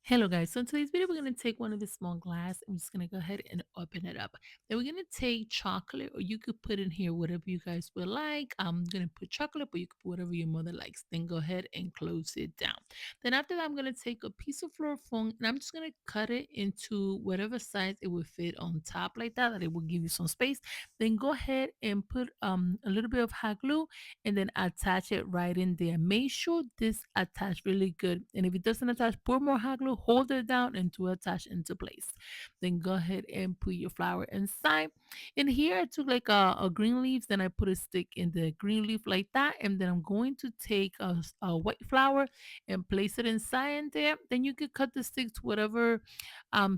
Hello guys, so in today's video we're going to take one of the small glass. I'm just going to go ahead and open it up. Then we're going to take chocolate, or you could put in here whatever you guys would like. I'm going to put chocolate, but you could put whatever your mother likes. Then go ahead and close it down. Then after that I'm going to take a piece of fluorofoam and I'm just going to cut it into whatever size it will fit on top, like that it will give you some space. Then go ahead and put a little bit of hot glue and then attach it right in there. Make sure this attach really good. And if it doesn't attach, pour more hot glue, hold it down and to attach into place. Then go ahead and put your flower inside. And here I took like a green leaves, then I put a stick in the green leaf like that. And then I'm going to take a white flower and place it inside in there. Then you can cut the stick to whatever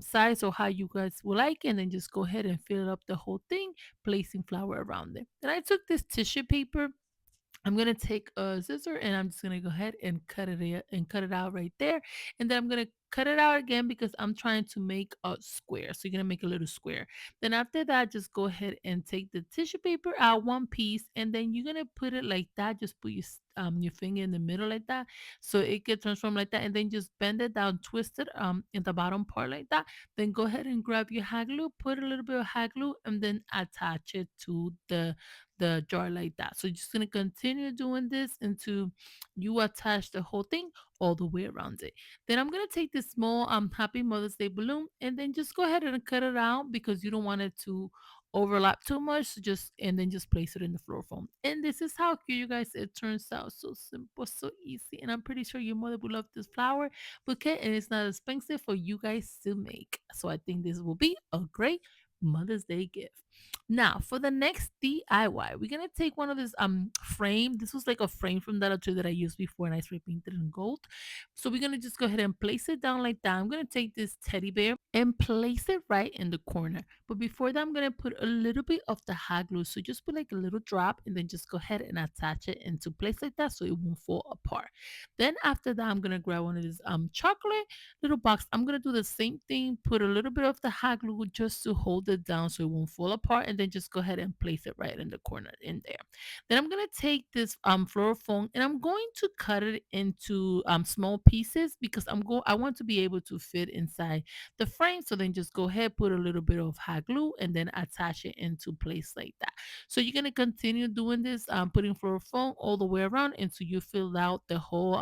size or how you guys will like, and then just go ahead and fill up the whole thing, placing flower around it. Then I took this tissue paper. I'm gonna take a scissor and I'm just gonna go ahead and cut it out right there. And then I'm gonna cut it out again because I'm trying to make a square. So you're gonna make a little square. Then after that, just go ahead and take the tissue paper out one piece, and then you're gonna put it like that. Just put your finger in the middle like that, so it gets transformed like that, and then just bend it down, twist it in the bottom part like that. Then go ahead and grab your hot glue, put a little bit of hot glue, and then attach it to the jar like that. So you're just gonna continue doing this until you attach the whole thing all the way around it. Then I'm gonna take this small Happy Mother's Day balloon and then just go ahead and cut it out because you don't want it to overlap too much. So just and then just place it in the floor foam. And this is how cute, you guys. It turns out so simple, so easy, and I'm pretty sure your mother will love this flower bouquet, and it's not expensive for you guys to make. So I think this will be a great Mother's Day gift. Now, for the next DIY, we're gonna take one of this frame. This was like a frame from Dollar Tree that I used before, and I spray painted in gold. So we're gonna just go ahead and place it down like that. I'm gonna take this teddy bear and place it right in the corner. But before that, I'm gonna put a little bit of the hot glue. So just put like a little drop, and then just go ahead and attach it into place like that, so it won't fall apart. Then after that, I'm gonna grab one of these chocolate little box. I'm gonna do the same thing, put a little bit of the hot glue just to hold it down so it won't fall apart, and then just go ahead and place it right in the corner in there. Then I'm gonna take this floral foam and I'm going to cut it into small pieces because I want to be able to fit inside the frame. So then just go ahead, put a little bit of hot glue and then attach it into place like that. So you're gonna continue doing this, putting floral foam all the way around until you fill out the whole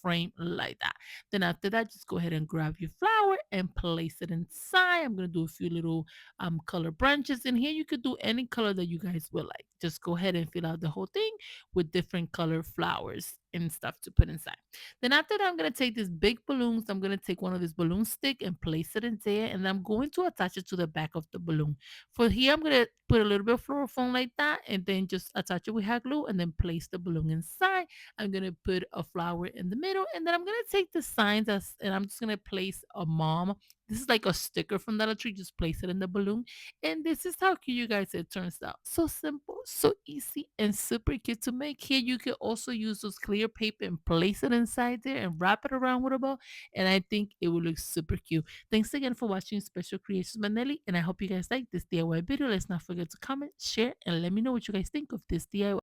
frame like that. Then after that, just go ahead and grab your flower and place it inside. I'm gonna do a few little color branches in here. You could do any color that you guys would like. Just go ahead and fill out the whole thing with different color flowers and stuff to put inside. Then after that, I'm gonna take these big balloons. I'm gonna take one of these balloon stick and place it in there, and I'm going to attach it to the back of the balloon. For here, I'm gonna put a little bit of floral foam like that, and then just attach it with hot glue, and then place the balloon inside. I'm gonna put a flower in the middle, and then I'm gonna take the signs and I'm just gonna place a mom. This is like a sticker from Dollar Tree. Just place it in the balloon, and this is how cute, you guys, it turns out. So simple, so easy, and super cute to make. Here, you can also use those clear paper and place it inside there and wrap it around with a bow. And I think it will look super cute. Thanks again for watching Special Creations by Nelly. And I hope you guys like this DIY video. Let's not forget to comment, share, and let me know what you guys think of this DIY.